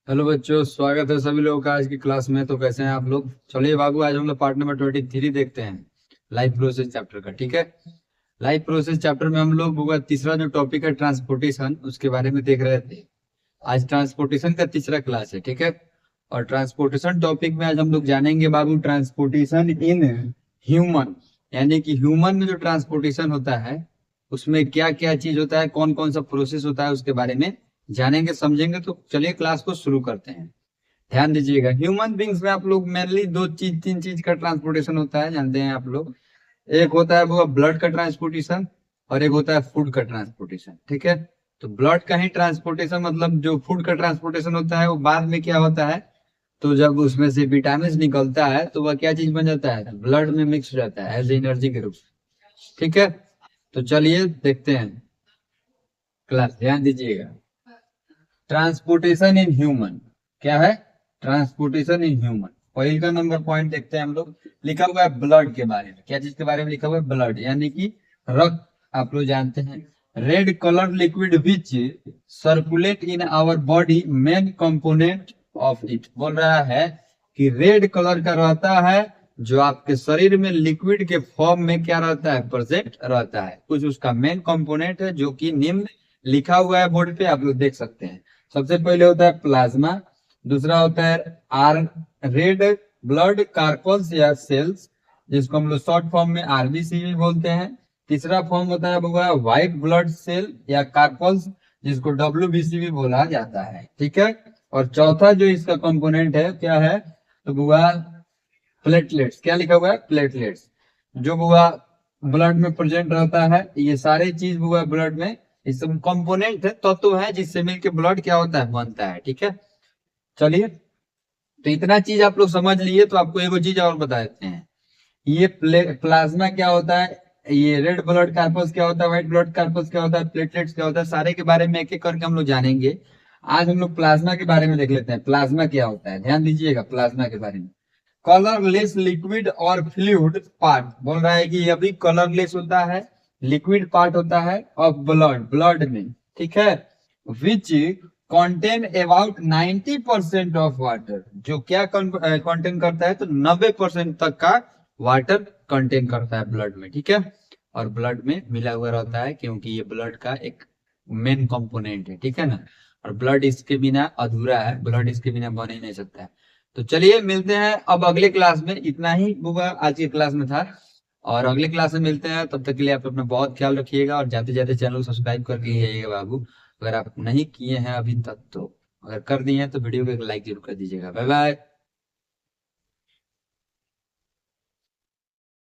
Hello बच्चों, स्वागत है सभी लोगों का आज की क्लास में। तो कैसे हैं आप लोग? चलिए बाबू, आज हम लोग पार्ट नंबर 23 देखते हैं लाइफ प्रोसेस चैप्टर का। ठीक है, लाइफ प्रोसेस चैप्टर में हम लोग होगा तीसरा जो टॉपिक है ट्रांसपोर्टेशन, उसके बारे में देख रहे थे। आज ट्रांसपोर्टेशन का तीसरा क्लास है। ठीक है, और ट्रांसपोर्टेशन टॉपिक में आज हम लोग जानेंगे बाबू ट्रांसपोर्टेशन इन ह्यूमन, यानी कि ह्यूमन में जो ट्रांसपोर्टेशन होता है उसमें क्या क्या चीज होता है, कौन कौन सा प्रोसेस होता है, उसके बारे में जानेंगे समझेंगे। तो चलिए क्लास को शुरू करते हैं। ध्यान दीजिएगा, ह्यूमन बींग्स में आप लोग मेनली दो चीज तीन चीज का ट्रांसपोर्टेशन होता है, जानते हैं आप लोग। एक होता है वो ब्लड का ट्रांसपोर्टेशन, और एक होता है फूड का ट्रांसपोर्टेशन। ठीक है, तो ब्लड का ही ट्रांसपोर्टेशन मतलब जो फूड का ट्रांसपोर्टेशन होता है वो बाद में क्या होता है, तो जब उसमें से विटामिन निकलता है तो वह क्या चीज बन जाता है, ब्लड में मिक्स हो जाता है एज एनर्जी के रूप में। ठीक है, तो चलिए देखते हैं क्लास, ध्यान दीजिएगा। ट्रांसपोर्टेशन इन ह्यूमन क्या है? ट्रांसपोर्टेशन इन ह्यूमन, पहले का नंबर पॉइंट देखते हैं हम लोग। लिखा हुआ है ब्लड के बारे में। क्या चीज के बारे में लिखा हुआ है? ब्लड, यानी कि रक्त। आप लोग जानते हैं red colour liquid which circulate in our body, main component of it. बोल रहा है कि रेड कलर का रहता है जो आपके शरीर में लिक्विड के फॉर्म में क्या रहता है, प्रेजेंट रहता है। कुछ उसका मेन कंपोनेंट है जो कि निम्न लिखा हुआ है बोर्ड पे, आप लोग देख सकते हैं। सबसे पहले होता है प्लाज्मा, दूसरा होता है आर रेड ब्लड कार्पल्स या सेल्स, जिसको हम लोग शॉर्ट फॉर्म में आरबीसी भी बोलते हैं। तीसरा फॉर्म होता है वो व्हाइट ब्लड सेल या कार्पल्स, जिसको डब्ल्यूबीसी भी बोला जाता है। ठीक है, और चौथा जो इसका कंपोनेंट है क्या है, तो वो प्लेटलेट्स। क्या लिखा हुआ है? प्लेटलेट्स, जो वो ब्लड में प्रेजेंट रहता है। ये सारे चीज वो ब्लड में इस कंपोनेंट है, तत्व है जिससे मिलके ब्लड क्या होता है, बनता है। ठीक है, चलिए, तो इतना चीज आप लोग समझ लिए तो आपको एगो चीज और बता देते हैं। ये प्लाज्मा क्या होता है, ये रेड ब्लड कार्पस क्या होता है, व्हाइट ब्लड कार्पस क्या होता है, प्लेटलेट्स क्या होता है, सारे के बारे में एक एक करके हम लोग जानेंगे। आज हम लोग प्लाज्मा के बारे में देख लेते हैं। प्लाज्मा क्या होता है, ध्यान दीजिएगा प्लाज्मा के बारे में। कलरलेस लिक्विड और फ्लूइड पार्ट, बोल रहा है कि ये भी कलरलेस होता है, लिक्विड पार्ट होता है ऑफ ब्लड, ब्लड में। ठीक है, which contain about 90% of water, जो क्या कंटेन करता है, तो 90% तक का वाटर कंटेन करता है ब्लड में। ठीक है, और ब्लड में मिला हुआ रहता है क्योंकि ये ब्लड का एक मेन कंपोनेंट है। ठीक है ना, और ब्लड इसके बिना अधूरा है, ब्लड इसके बिना बन ही नहीं सकता है। तो चलिए मिलते हैं अब अगले क्लास में। इतना ही होगा आज की क्लास में था, और अगले क्लास में मिलते हैं। तब तक के लिए आप अपना बहुत ख्याल रखिएगा, और जाते जाते चैनल को सब्सक्राइब करके ही जाइएगा बाबू। अगर आप नहीं किए हैं अभी तक तो, अगर कर दिए हैं तो वीडियो को एक लाइक जरूर कर दीजिएगा। Bye bye.